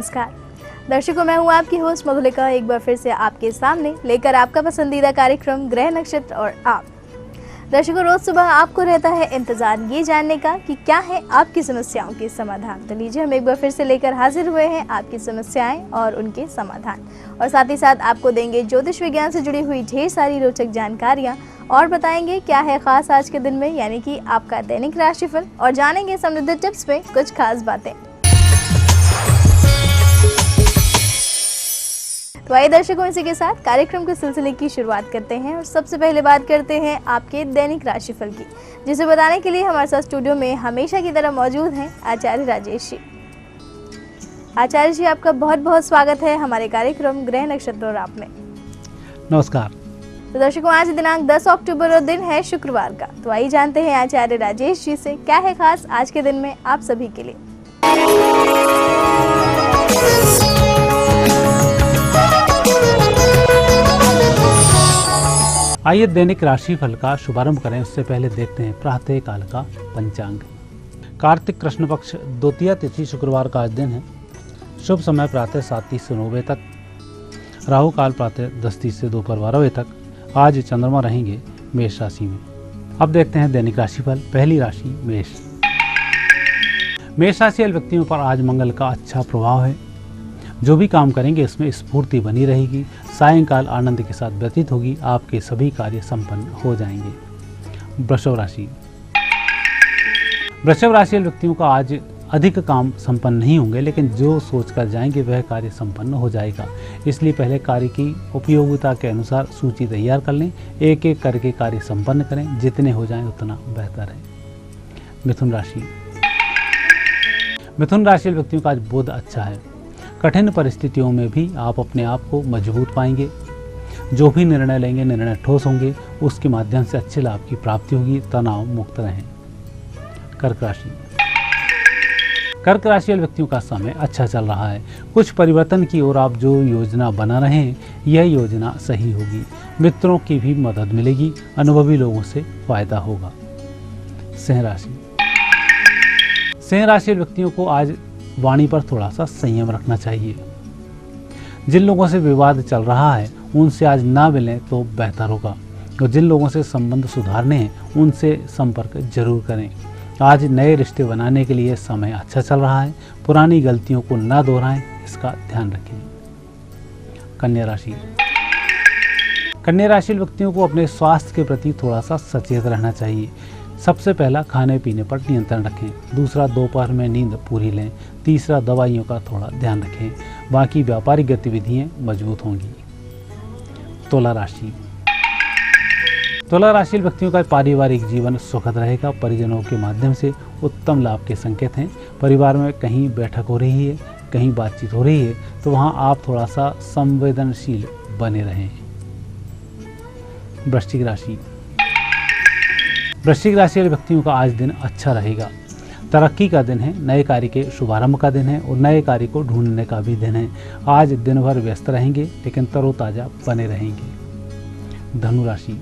नमस्कार दर्शकों, मैं हूं आपकी होस्ट मधुलिका, एक बार फिर से आपके सामने लेकर आपका पसंदीदा कार्यक्रम ग्रह नक्षत्र और आप। दर्शकों, रोज सुबह आपको रहता है इंतजार ये जानने का कि क्या है आपकी समस्याओं के समाधान। तो लीजिए, हम एक बार फिर से लेकर हाजिर हुए हैं आपकी समस्याएं और उनके समाधान, और साथ ही साथ आपको देंगे ज्योतिष विज्ञान से जुड़ी हुई ढेर सारी रोचक जानकारियां और बताएंगे क्या है खास आज के दिन में, यानी कि आपका दैनिक राशिफल, और जानेंगे समृद्धि टिप्स में कुछ खास बातें। तो आइए दर्शकों, इसी के साथ कार्यक्रम के सिलसिले की शुरुआत करते हैं और सबसे पहले बात करते हैं आपके दैनिक राशिफल की, जिसे बताने के लिए हमारे साथ स्टूडियो में हमेशा की तरह मौजूद हैं आचार्य राजेश जी। आचार्य जी, आपका बहुत बहुत स्वागत है हमारे कार्यक्रम ग्रह नक्षत्र और आप में। नमस्कार। तो दर्शकों, आज दिनांक 10 अक्टूबर और दिन है शुक्रवार का। तो आइए जानते हैं आचार्य राजेश जी से क्या है खास आज के दिन में आप सभी के लिए। आइए दैनिक राशिफल का शुभारंभ करें, उससे पहले देखते हैं प्रातः काल का पंचांग। कार्तिक कृष्ण पक्ष द्वितीया तिथि शुक्रवार का आज दिन है। शुभ समय प्रातः 7:30 से 9 बजे तक, राहु काल प्रातः 10:30 से दोपहर 12 बजे तक। आज चंद्रमा रहेंगे मेष राशि में। अब देखते हैं दैनिक राशिफल। पहली राशि मेष। मेष राशि वाले व्यक्तियों पर आज मंगल का अच्छा प्रभाव है। जो भी काम करेंगे इसमें स्फूर्ति बनी रहेगी। सायंकाल आनंद के साथ व्यतीत होगी। आपके सभी कार्य संपन्न हो जाएंगे। वृषभ राशि। वृषभ राशि वाले व्यक्तियों का आज अधिक काम संपन्न नहीं होंगे, लेकिन जो सोच कर जाएंगे वह कार्य संपन्न हो जाएगा। इसलिए पहले कार्य की उपयोगिता के अनुसार सूची तैयार कर लें। एक एक करके कार्य संपन्न करें। जितने हो जाएं उतना बेहतर है। मिथुन राशि। मिथुन राशि वाले व्यक्तियों का आज बोध अच्छा है। कठिन परिस्थितियों में भी आप अपने आप को मजबूत पाएंगे। जो भी निर्णय लेंगे निर्णय ठोस होंगे। उसके माध्यम से अच्छे लाभ की प्राप्ति होगी। तनाव मुक्त रहें। कर्क राशि। कर्क राशि वाले व्यक्तियों का समय अच्छा चल रहा है। कुछ परिवर्तन की ओर आप जो योजना बना रहे हैं यह योजना सही होगी। मित्रों की भी मदद मिलेगी। अनुभवी लोगों से फायदा होगा। सिंह राशि। सिंह राशि वाले व्यक्तियों को आज वाणी पर थोड़ा सा संयम रखना चाहिए। जिन लोगों से विवाद चल रहा है उनसे आज ना मिलें तो बेहतर होगा, और जिन लोगों से संबंध सुधारने हैं उनसे संपर्क जरूर करें। आज नए रिश्ते बनाने के लिए समय अच्छा चल रहा है। पुरानी गलतियों को ना दोहराएं, इसका ध्यान रखें। कन्या राशि। कन्या राशि व्यक्तियों को अपने स्वास्थ्य के प्रति थोड़ा सा सचेत रहना चाहिए। सबसे पहला खाने पीने पर नियंत्रण रखें। दूसरा, दोपहर में नींद पूरी लें। तीसरा, दवाइयों का थोड़ा ध्यान रखें। बाकी व्यापारिक गतिविधियां मजबूत होंगी। तुला राशि। तुला राशि व्यक्तियों का पारिवारिक जीवन सुखद रहेगा। परिजनों के माध्यम से उत्तम लाभ के संकेत हैं। परिवार में कहीं बैठक हो रही है, कहीं बातचीत हो रही है, तो वहां आप थोड़ा सा संवेदनशील बने रहें। वृश्चिक राशि। वृश्चिक राशि वाले व्यक्तियों का आज दिन अच्छा रहेगा। तरक्की का दिन है। नए कार्य के शुभारंभ का दिन है और नए कार्य को ढूंढने का भी दिन है। आज दिन भर व्यस्त रहेंगे, लेकिन तरोताजा बने रहेंगे। धनु राशि।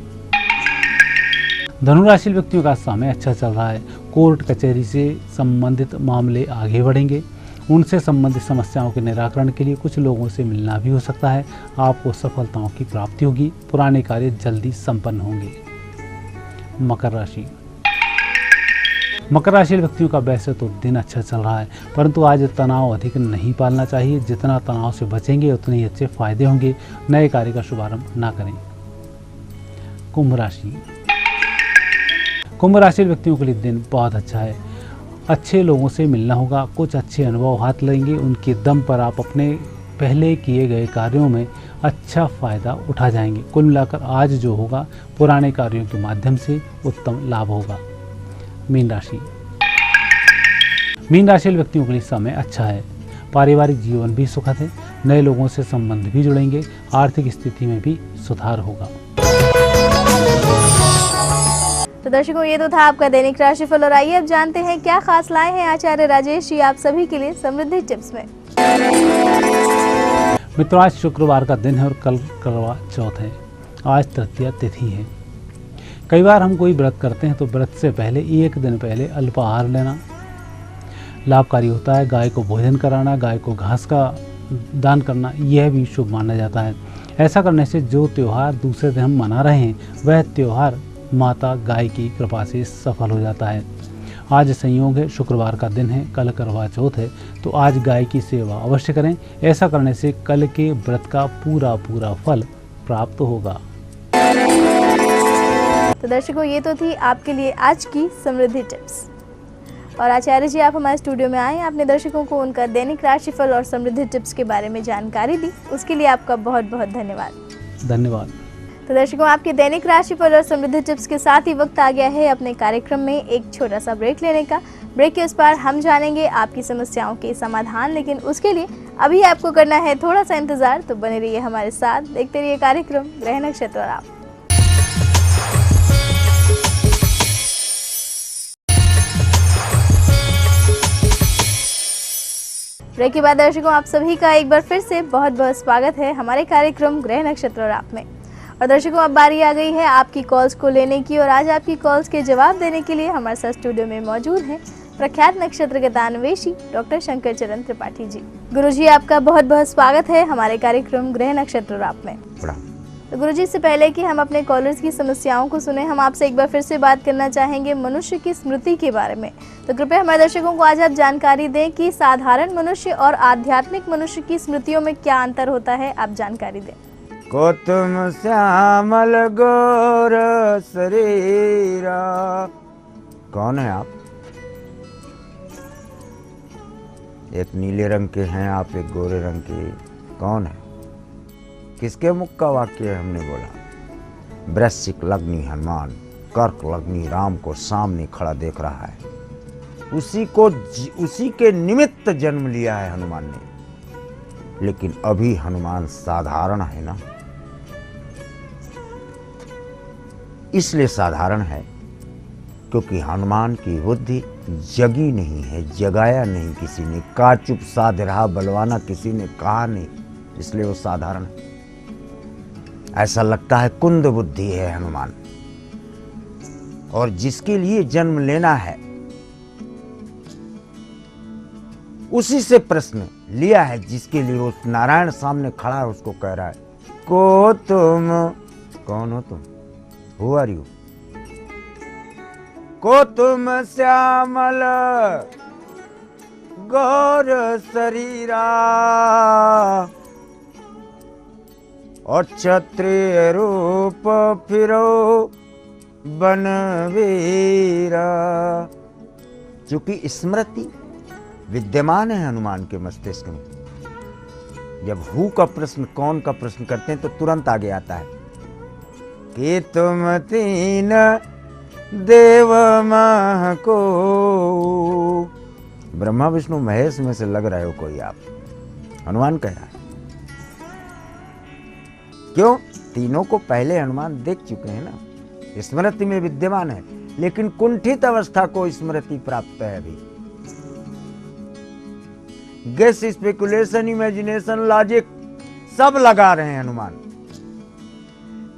धनु राशि व्यक्तियों का समय अच्छा चल रहा है। कोर्ट कचहरी से संबंधित मामले आगे बढ़ेंगे। उनसे संबंधित समस्याओं के निराकरण के लिए कुछ लोगों से मिलना भी हो सकता है। आपको सफलताओं की प्राप्ति होगी। पुराने कार्य जल्दी संपन्न होंगे। मकर राशि। मकर राशि व्यक्तियों का वैसे तो दिन अच्छा चल रहा है, परंतु आज तनाव अधिक नहीं पालना चाहिए। जितना तनाव से बचेंगे उतने ही अच्छे फायदे होंगे। नए कार्य का शुभारंभ ना करें। कुंभ राशि। कुंभ राशि व्यक्तियों के लिए दिन बहुत अच्छा है। अच्छे लोगों से मिलना होगा। कुछ अच्छे अनुभव हाथ लेंगे। उनके दम पर आप अपने पहले किए गए कार्यों में अच्छा फायदा उठा जाएंगे। कुल मिलाकर आज जो होगा पुराने कार्यों के माध्यम से उत्तम लाभ होगा। मीन राशि। मीन राशि व्यक्तियों के लिए समय अच्छा है। पारिवारिक जीवन भी सुखद है। नए लोगों से संबंध भी जुड़ेंगे। आर्थिक स्थिति में भी सुधार होगा। तो दर्शकों, ये तो था आपका दैनिक राशिफल, और आइए अब जानते हैं क्या खास लाए हैं आचार्य राजेश जी आप सभी के लिए समृद्धि टिप्स में। मित्रों, आज शुक्रवार का दिन है और कल करवा चौथ है। आज तृतीया तिथि है। कई बार हम कोई व्रत करते हैं तो व्रत से पहले एक दिन पहले अल्पाहार लेना, लाभकारी होता है। गाय को भोजन कराना, गाय को घास का दान करना, यह भी शुभ माना जाता है। ऐसा करने से जो त्यौहार दूसरे दिन हम मना रहे हैं वह त्यौहार माता गाय की कृपा से सफल हो जाता है। आज संयोग है, शुक्रवार का दिन है, कल करवा चौथ है, तो आज गाय की सेवा अवश्य करें। ऐसा करने से कल के व्रत का पूरा फल प्राप्त होगा। तो दर्शकों, ये तो थी आपके लिए आज की समृद्धि टिप्स। और आचार्य जी, आप हमारे स्टूडियो में आए, आपने दर्शकों को उनका दैनिक राशिफल और समृद्धि टिप्स के बारे में जानकारी दी, उसके लिए आपका बहुत बहुत धन्यवाद। धन्यवाद। तो दर्शकों, आपके दैनिक राशिफल और समृद्धि टिप्स के साथ ही वक्त आ गया है अपने कार्यक्रम में एक छोटा सा ब्रेक लेने का। ब्रेक के उस पार हम जानेंगे आपकी समस्याओं के समाधान, लेकिन उसके लिए अभी आपको करना है थोड़ा सा इंतजार। तो बने रहिए हमारे साथ, देखते रहिए कार्यक्रम ग्रह नक्षत्र और आप। ब्रेक के बाद दर्शकों, आप सभी का एक बार फिर से बहुत बहुत स्वागत है हमारे कार्यक्रम ग्रह नक्षत्र और आप में। और दर्शकों, अब बारी आ गई है आपकी कॉल्स को लेने की, और आज आपकी कॉल्स के जवाब देने के लिए हमारे साथ स्टूडियो में मौजूद हैं प्रख्यात नक्षत्र के दानवेशी डॉक्टर शंकर चरण त्रिपाठी जी। गुरुजी, आपका बहुत बहुत स्वागत है हमारे कार्यक्रम ग्रह नक्षत्र और आप में। तो गुरुजी, से पहले कि हम अपने कॉलर्स की समस्याओं को सुने, हम आपसे एक बार फिर से बात करना चाहेंगे मनुष्य की स्मृति के बारे में। तो कृपया हमारे दर्शकों को आज आप जानकारी दें कि साधारण मनुष्य और आध्यात्मिक मनुष्य की स्मृतियों में क्या अंतर होता है, आप जानकारी दें। को तुम श्यामल गोर शरीरा। कौन है आप? एक नीले रंग के हैं आप, एक गोरे रंग के। कौन है? किसके मुख का वाक्य है? हमने बोला वृश्चिक लग्नी हनुमान, कर्क लग्नी राम को सामने खड़ा देख रहा है। उसी के निमित्त जन्म लिया है हनुमान ने। लेकिन अभी हनुमान साधारण है ना, इसलिए साधारण है क्योंकि हनुमान की बुद्धि जगी नहीं है, जगाया नहीं किसी ने। का चुप साध रहा बलवाना किसी ने कहा नहीं, इसलिए वो साधारण है। ऐसा लगता है कुंद बुद्धि है हनुमान। और जिसके लिए जन्म लेना है उसी से प्रश्न लिया है, जिसके लिए उस नारायण सामने खड़ा है उसको कह रहा है को तुम कौन हो? तुम हु आर यू? को तुम श्यामल गौर शरीरा और क्षत्रिय रूप फिरो बनवीरा। चूंकि स्मृति विद्यमान है हनुमान के मस्तिष्क में, जब हु का प्रश्न, कौन का प्रश्न करते हैं तो तुरंत आगे आता है कि तुम तीन देव मह को। ब्रह्मा विष्णु महेश में से लग रहे हो कोई आप, हनुमान कह रहा है। क्यों? तीनों को पहले हनुमान देख चुके हैं ना, स्मृति में विद्यमान है। लेकिन कुंठित अवस्था को स्मृति प्राप्त है अभी। गेस, स्पेकुलेशन, इमेजिनेशन, लॉजिक सब लगा रहे हैं हनुमान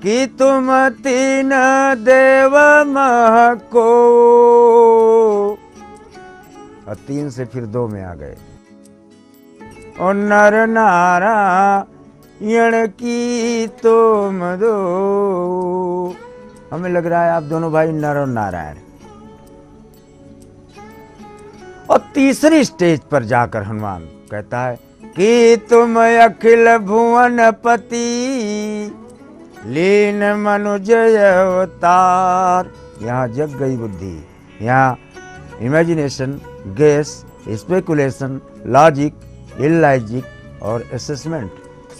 कि तुम तीन देव मह को, और तीन से फिर दो में आ गए। और नर नारायण की तुम दो। हमें लग रहा है आप दोनों भाई नर और नारायण। और तीसरी स्टेज पर जाकर हनुमान कहता है कि तुम अखिल भुवन पति लीन मनुजय अवतार। यहाँ जग गई बुद्धि, यहाँ imagination, guess, speculation, logic, illogic और असेसमेंट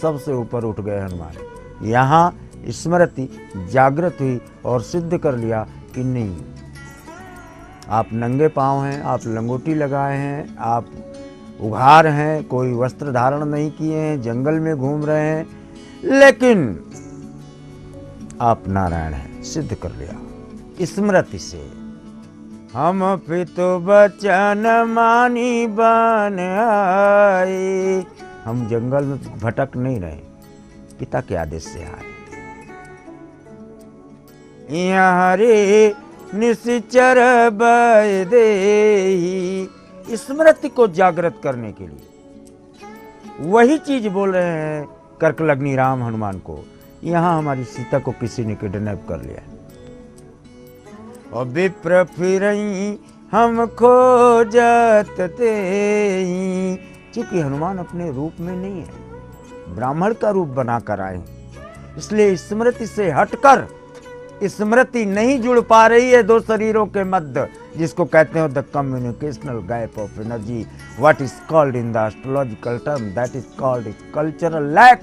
सबसे ऊपर उठ गए हनुमान। यहाँ स्मृति जागृत हुई और सिद्ध कर लिया कि नहीं, आप नंगे पांव हैं, आप लंगोटी लगाए हैं, आप उघार हैं, कोई वस्त्र धारण नहीं किए हैं, जंगल में घूम रहे हैं, लेकिन आप नारायण हैं, सिद्ध कर लिया स्मृति से। हम पितु बचन मानी बन आए। हम जंगल में भटक नहीं रहे, पिता के आदेश से आए। यहाँ रे निश्चर बय देहि स्मृति को जागृत करने के लिए वही चीज बोल रहे हैं कर्कलग्नि राम हनुमान को। यहाँ हमारी सीता को किसी ने किडनैप कर लिया और विप्र फिरई हम खोजत तेई। क्योंकि हनुमान अपने रूप में नहीं है, ब्राह्मण का रूप बनाकर आए, इसलिए स्मृति से हटकर स्मृति नहीं जुड़ पा रही है दो शरीरों के मध्य, जिसको कहते हैं the communicational gap of energy, what is called in the astrological term that is called cultural lack.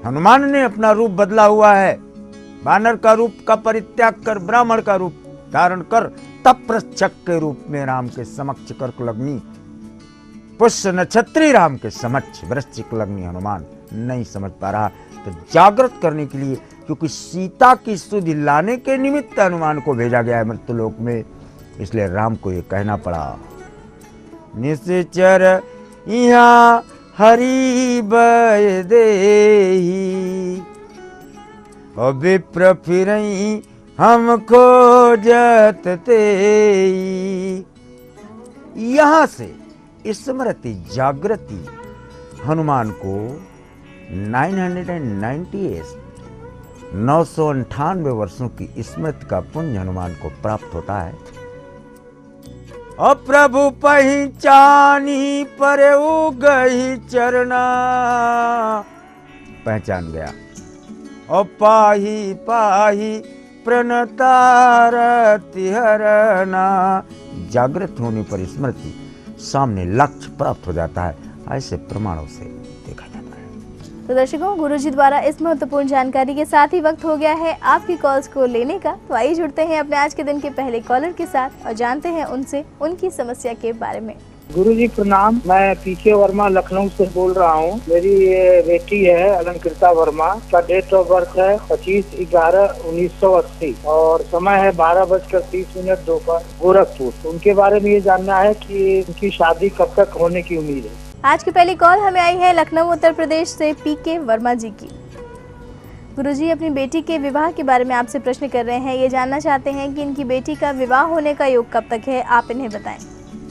Hanuman ने अपना रूप बदला हुआ है, वानर का रूप का परित्याग कर ब्राह्मण का रूप धारण कर तपस्चक के रूप में राम के समक्ष कर्कलग्नि पुष्य नक्षत्री राम के समक्ष वृश्चिक लग्नि हनुमान नहीं समझ पा रहा। तो जागृत करने के लिए, क्योंकि सीता की सुधि लाने के निमित्त हनुमान को भेजा गया है मृत्युलोक में, इसलिए राम को ये कहना पड़ा निश्चर यहाँ हरि बय देहि और विप्र फिरई हम खोजत तेई। यहाँ से स्मृति जागृति हनुमान को 998 वर्षों की स्मृति का पुण्य हनुमान को प्राप्त होता है। और प्रभु पहचानी पर गई चरना, पहचान गया और पाही पाही प्रणतारति हरना। जागृत होने पर स्मृति सामने लक्ष्य प्राप्त हो जाता है, ऐसे प्रमाणों से देखा जाता है। तो दर्शकों, गुरुजी द्वारा इस महत्वपूर्ण जानकारी के साथ ही वक्त हो गया है आपकी कॉल्स को लेने का। तो आइए जुड़ते हैं अपने आज के दिन के पहले कॉलर के साथ और जानते हैं उनसे उनकी समस्या के बारे में। गुरुजी प्रणाम, मैं पीके वर्मा लखनऊ से बोल रहा हूँ। मेरी ये बेटी है अलंकृता वर्मा, का डेट ऑफ बर्थ है 25/11/1980 और समय है 12:30 दोपहर, गोरखपुर। उनके बारे में ये जानना है कि उनकी शादी कब तक होने की उम्मीद है। आज की पहली कॉल हमें आई है लखनऊ उत्तर प्रदेश से पीके वर्मा जी की। गुरुजी अपनी बेटी के विवाह के बारे में आपसे प्रश्न कर रहे हैं। ये जानना चाहते हैं कि इनकी बेटी का विवाह होने का योग कब तक है, आप इन्हें बताएं।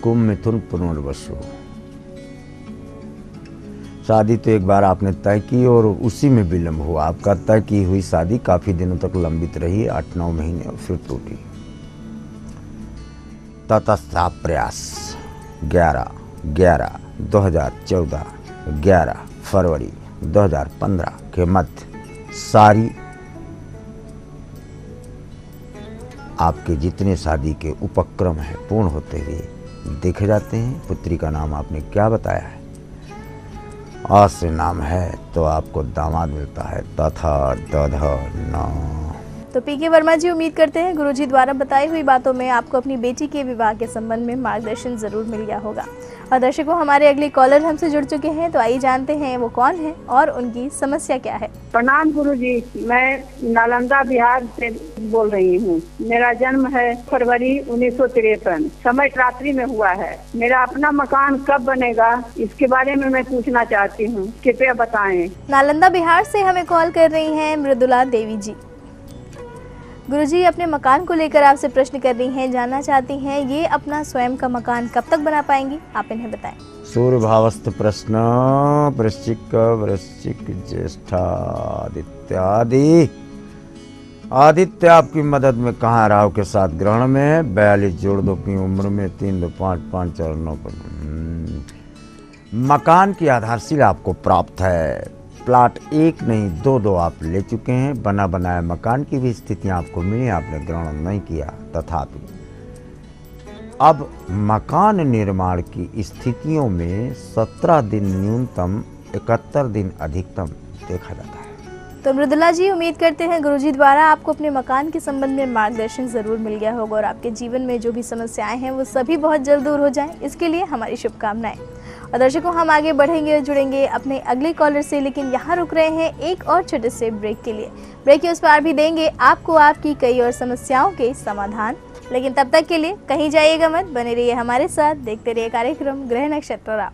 कुंभ मिथुन पुनर्वसु, शादी तो एक बार आपने तय की और उसी में विलम्ब हुआ। आपका तय की हुई शादी काफी दिनों तक लंबित रही, 8-9 महीने, और फिर टूटी। तटस्थ प्रयास 11/11/2014, 11 फरवरी 2015 के मध्य सारी आपके जितने शादी के उपक्रम हैं पूर्ण होते हुए देखे जाते हैं। पुत्री का नाम आपने क्या बताया है? आ से नाम है तो आपको दामाद मिलता है, तथा दध न। तो पीके वर्मा जी, उम्मीद करते हैं गुरुजी द्वारा बताई हुई बातों में आपको अपनी बेटी के विवाह के संबंध में मार्गदर्शन जरूर मिल गया होगा। और दर्शकों, हमारे अगले कॉलर हमसे जुड़ चुके हैं, तो आइए जानते हैं वो कौन है और उनकी समस्या क्या है। प्रणाम गुरुजी, मैं नालंदा बिहार से बोल रही हूँ। मेरा जन्म है फरवरी 1953, समय रात्रि में हुआ है। मेरा अपना मकान कब बनेगा, इसके बारे में मैं पूछना चाहती हूँ, कृपया बताएं। नालंदा बिहार से हमें कॉल कर रही हैं मृदुला देवी जी। गुरुजी अपने मकान को लेकर आपसे प्रश्न कर रही हैं, जानना चाहती हैं ये अपना स्वयं का मकान कब तक बना पाएंगी, आप इन्हें बताएं। सूर्य भावस्थ प्रश्न, वृश्चिक वृश्चिक ज्येष्ठादित्यादि। आदित्य आपकी मदद में कहाँ, राहु के साथ ग्रहण में, 42 जोड़ 2 की उम्र में, 3 2 5 5 4 9 पर मकान की आधारशिला आपको प्राप्त है। प्लाट 1 नहीं 2 आप ले चुके हैं। बना बनाया मकान की भी स्थितियां आपको मिली, आपने ग्रहण नहीं किया। तथापि अब मकान निर्माण की स्थितियों में 17 दिन न्यूनतम, 71 दिन अधिकतम देखा जाता है। तो मृदुला जी, उम्मीद करते हैं गुरुजी द्वारा आपको अपने मकान के संबंध में मार्गदर्शन जरूर मिल गया होगा और आपके जीवन में जो भी समस्याएं हैं वो सभी बहुत जल्द दूर हो जाएं, इसके लिए हमारी शुभकामनाएं। और दर्शकों, हम आगे बढ़ेंगे और जुड़ेंगे अपने अगले कॉलर से, लेकिन यहाँ रुक रहे हैं एक और छोटे से ब्रेक के लिए। ब्रेक के उस पार भी देंगे आपको आपकी कई और समस्याओं के समाधान, लेकिन तब तक के लिए कहीं जाइएगा मत, बने रहिए हमारे साथ, देखते रहिए कार्यक्रम ग्रह नक्षत्र आप।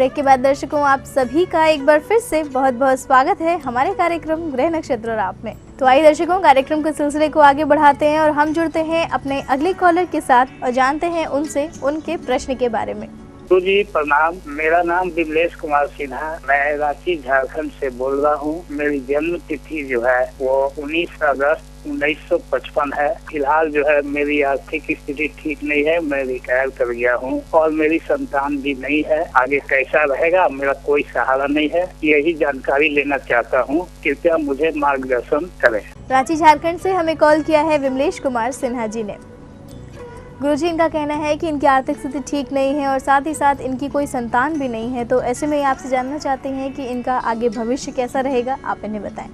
ब्रेक के बाद दर्शकों आप सभी का एक बार फिर से बहुत बहुत स्वागत है हमारे कार्यक्रम ग्रह नक्षत्र और आप में। तो आइए दर्शकों कार्यक्रम के सिलसिले को आगे बढ़ाते हैं और हम जुड़ते हैं अपने अगले कॉलर के साथ और जानते हैं उनसे उनके प्रश्न के बारे में। गुरु जी प्रणाम। मेरा नाम विमलेश कुमार सिन्हा, मैं रांची झारखंड से बोल रहा हूँ। मेरी जन्म तिथि जो है वो 19 अगस्त 1955 है। फिलहाल जो है मेरी आर्थिक स्थिति ठीक नहीं है, मैं रिटायर कर गया हूँ और मेरी संतान भी नहीं है। आगे कैसा रहेगा, मेरा कोई सहारा नहीं है, यही जानकारी लेना चाहता हूँ, कृपया मुझे मार्गदर्शन करें। रांची झारखंड से हमें कॉल किया है विमलेश कुमार सिन्हा जी ने। गुरुजी इनका कहना है कि इनकी आर्थिक स्थिति ठीक नहीं है और साथ ही साथ इनकी कोई संतान भी नहीं है, तो ऐसे में आपसे जानना चाहते हैं कि इनका आगे भविष्य कैसा रहेगा, आप इन्हें बताएं।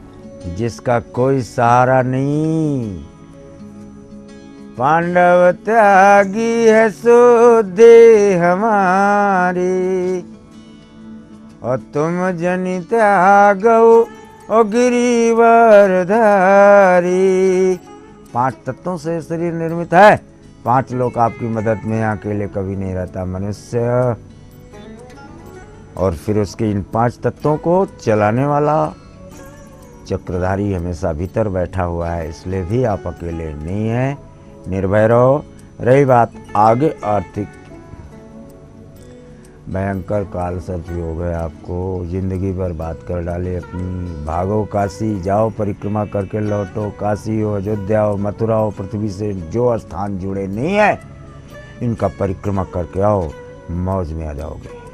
जिसका कोई सहारा नहीं, पांडव त्यागी है सो दे हमारी, और तुम जनि त्यागो ओ गिरिवर धारी। 5 तत्वों से शरीर निर्मित है, 5 लोग आपकी मदद में, अकेले कभी नहीं रहता मनुष्य। और फिर उसके इन 5 तत्वों को चलाने वाला चक्रधारी हमेशा भीतर बैठा हुआ है, इसलिए भी आप अकेले नहीं हैं, निर्भय रहो। रही बात आगे आर्थिक, भयंकर काल सर्प योग है, आपको जिंदगी बर्बाद कर डाले अपनी। भागो काशी, जाओ परिक्रमा करके लौटो। काशी हो, अयोध्या हो, मथुरा हो, पृथ्वी से जो स्थान जुड़े नहीं है इनका परिक्रमा करके आओ, मौज में आ जाओगे।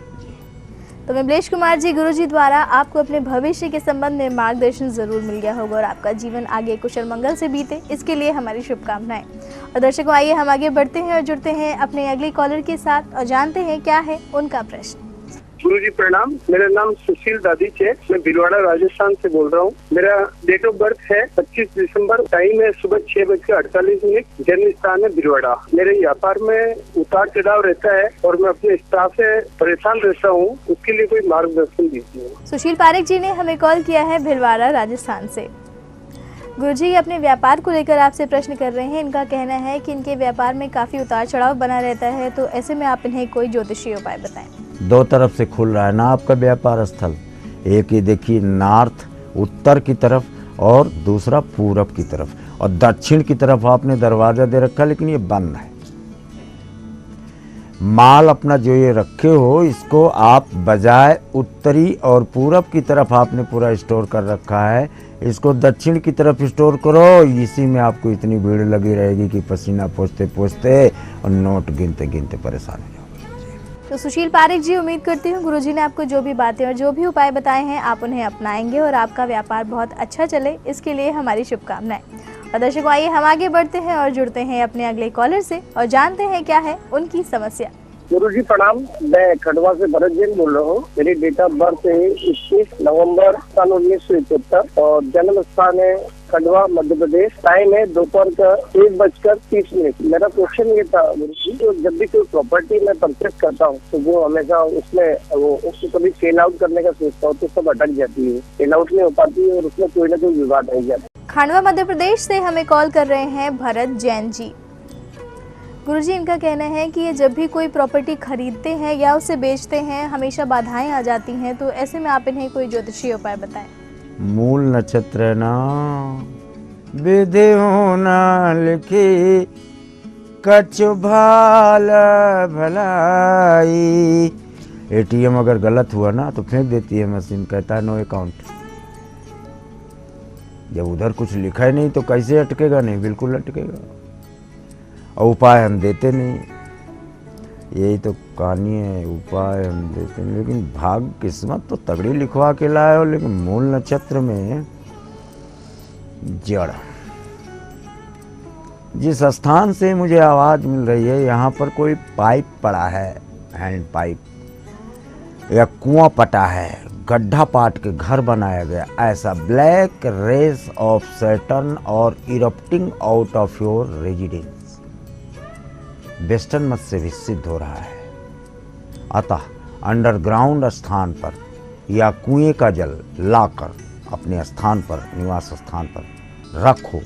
तो विमलेश कुमार जी, गुरुजी द्वारा आपको अपने भविष्य के संबंध में मार्गदर्शन जरूर मिल गया होगा और आपका जीवन आगे कुशल मंगल से बीते, इसके लिए हमारी शुभकामनाएं। और दर्शकों आइए हम आगे बढ़ते हैं और जुड़ते हैं अपने अगले कॉलर के साथ और जानते हैं क्या है उनका प्रश्न। गुरु जी प्रणाम। मेरा नाम सुशील दादीच है, मैं भीलवाड़ा राजस्थान से बोल रहा हूँ। मेरा डेट ऑफ बर्थ है 25 दिसंबर, टाइम है सुबह 6:48, जन्म स्थान है भीलवाड़ा। मेरे व्यापार में उतार चढ़ाव रहता है और मैं अपने स्टाफ से परेशान रहता हूँ, उसके लिए कोई मार्गदर्शन दीजिए। सुशील पारेख जी ने हमें कॉल किया है भीलवाड़ा राजस्थान से। गुरुजी अपने व्यापार को लेकर आपसे प्रश्न कर रहे हैं। इनका कहना है कि इनके व्यापार में काफी उतार चढ़ाव बना रहता है, तो ऐसे में आप इन्हें कोई ज्योतिषीय उपाय बताएं। 2 तरफ से खुल रहा है ना आपका व्यापार स्थल, एक ही देखिए नॉर्थ उत्तर की तरफ और दूसरा पूरब की तरफ, और दक्षिण की तरफ आपने दरवाजा दे रखा, लेकिन ये बंद है। माल अपना जो ये रखे हो, इसको आप बजाय उत्तरी और पूरब की तरफ आपने पूरा स्टोर कर रखा है, इसको दक्षिण की तरफ स्टोर करो। इसी में आपको इतनी भीड़ लगी रहेगी कि पसीना पोंछते पोंछते और नोट गिनते गिनते परेशान हो जाओगे। तो सुशील पारेख जी, उम्मीद करती हूँ गुरुजी ने आपको जो भी बातें और जो भी उपाय बताए हैं आप उन्हें अपनाएंगे और आपका व्यापार बहुत अच्छा चले, इसके लिए हमारी शुभकामनाएं। और दर्शकों आइए हम आगे बढ़ते हैं और जुड़ते हैं अपने अगले कॉलर से और जानते हैं क्या है उनकी समस्या। गुरु जी प्रणाम। मैं खंडवा से भरत जैन बोल रहा हूँ। मेरी डेट ऑफ बर्थ है 21 नवंबर सन 1971 और जन्म स्थान है खंडवा मध्य प्रदेश। टाइम है दोपहर का 1:30। मेरा क्वेश्चन ये था गुरु जी, तो जब भी कोई प्रॉपर्टी मैं परचेस करता हूँ तो वो हमेशा उसमें वो उसको कभी सेल आउट करने का सोचता हूँ तो सब अटक जाती है, सेल आउट नहीं हो पाती है और उसमें कोई ना कोई विवाद आ जाता है। खंडवा मध्य प्रदेश से हमें कॉल कर रहे हैं भरत जैन जी। गुरुजी इनका कहना है कि ये जब भी कोई प्रॉपर्टी खरीदते हैं या उसे बेचते हैं हमेशा बाधाएं आ जाती हैं, तो ऐसे में आप इन्हें कोई ज्योतिषीय उपाय बताएं। मूल नक्षत्र ना विधि होना लिखी, कछु भाल भलाई। एटीएम अगर गलत हुआ ना तो फेंक देती है मशीन, कहता है नो अकाउंट। जब उधर कुछ लिखा ही नहीं तो कैसे अटकेगा? नहीं, बिल्कुल अटकेगा। और उपाय हम देते नहीं, यही तो कहानी है, उपाय हम देते नहीं। लेकिन भाग किस्मत तो तगड़ी लिखवा के लाए हो, लेकिन मूल नक्षत्र में जड़। जिस स्थान से मुझे आवाज़ मिल रही है यहाँ पर कोई पाइप पड़ा है, हैंड पाइप या कुआं पटा है, गड्ढा पाट के घर बनाया गया, ऐसा ब्लैक रेस ऑफ सैटर्न और erupting out of your residence western मत से भी सिद्ध हो रहा है। अतः अंडरग्राउंड स्थान पर या कुएं का जल लाकर अपने स्थान पर, निवास स्थान पर रखो,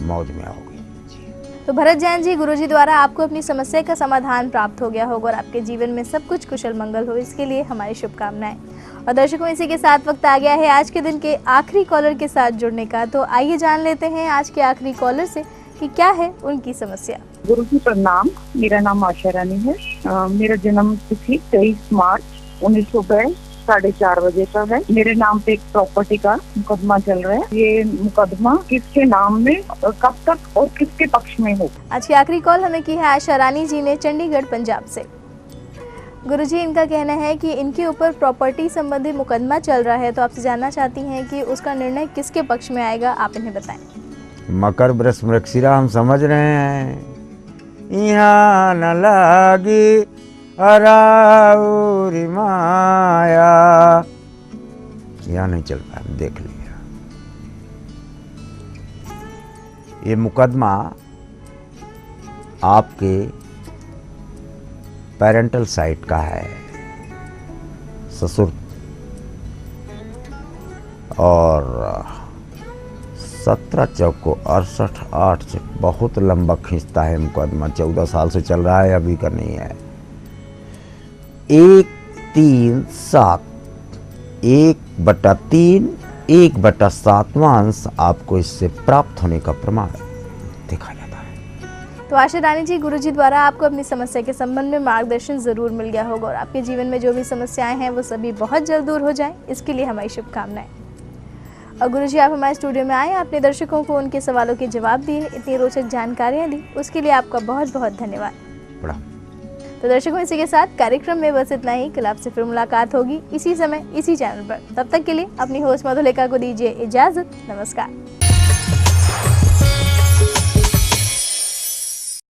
मौज में आओगे। तो भरत जैन जी, गुरुजी द्वारा आपको अपनी समस्या का समाधान प्राप्त हो गया होगा और आपके जीवन में सब कुछ कुशल मंगल हो, इसके लिए हमारी शुभकामनाएं। और दर्शकों, इसी के साथ वक्त आ गया है आज के दिन के आखिरी कॉलर के साथ जुड़ने का। तो आइए जान लेते हैं आज के आखिरी कॉलर से कि क्या है उनकी समस्या। गुरुजी प्रणाम, मेरा नाम आशा रानी है। मेरा जन्म तिथि 23 मार्च 1900 4:30 बजे का है। मेरे नाम पे एक प्रॉपर्टी का मुकदमा चल रहा है। ये मुकदमा किसके नाम में, कब तक और किसके पक्ष में हो? आज की आखिरी कॉल हमें की है आशा रानी जी ने चंडीगढ़ पंजाब से। गुरुजी, इनका कहना है कि इनके ऊपर प्रॉपर्टी संबंधी मुकदमा चल रहा है, तो आपसे जानना चाहती हैं कि उसका निर्णय किसके पक्ष में आएगा, आप इन्हें बताएं। मकर वृष मृगशिरा हम समझ रहे हैं। यहाँ न लागी अराउरी माया, यहाँ नहीं चल पाया, देख लिया। ये मुकदमा आपके पेरेंटल साइड का है, ससुर, और 17 चौको 68 8 से बहुत लंबा खींचता है मुकदमा। 14 साल से चल रहा है, अभी का नहीं है। 1/3 1/3 1/7 अंश आपको इससे प्राप्त होने का प्रमाण देखा जाता है। तो आशा रानी जी, गुरुजी द्वारा आपको अपनी समस्या के संबंध में मार्गदर्शन जरूर मिल गया होगा और आपके जीवन में जो भी समस्याएं हैं वो सभी बहुत जल्द दूर हो जाएं, इसके लिए हमारी शुभकामनाएं। और गुरुजी, आप हमारे स्टूडियो में आए, आपने दर्शकों को उनके सवालों के जवाब दिए, इतनी रोचक जानकारियां दी, उसके लिए आपका बहुत बहुत धन्यवाद। प्रणाम। तो दर्शकों, इसी के साथ कार्यक्रम में बस इतना ही। कल आपसे फिर मुलाकात होगी इसी समय इसी चैनल पर। तब तक के लिए अपनी होस्ट मधुलिका को दीजिए इजाजत। नमस्कार।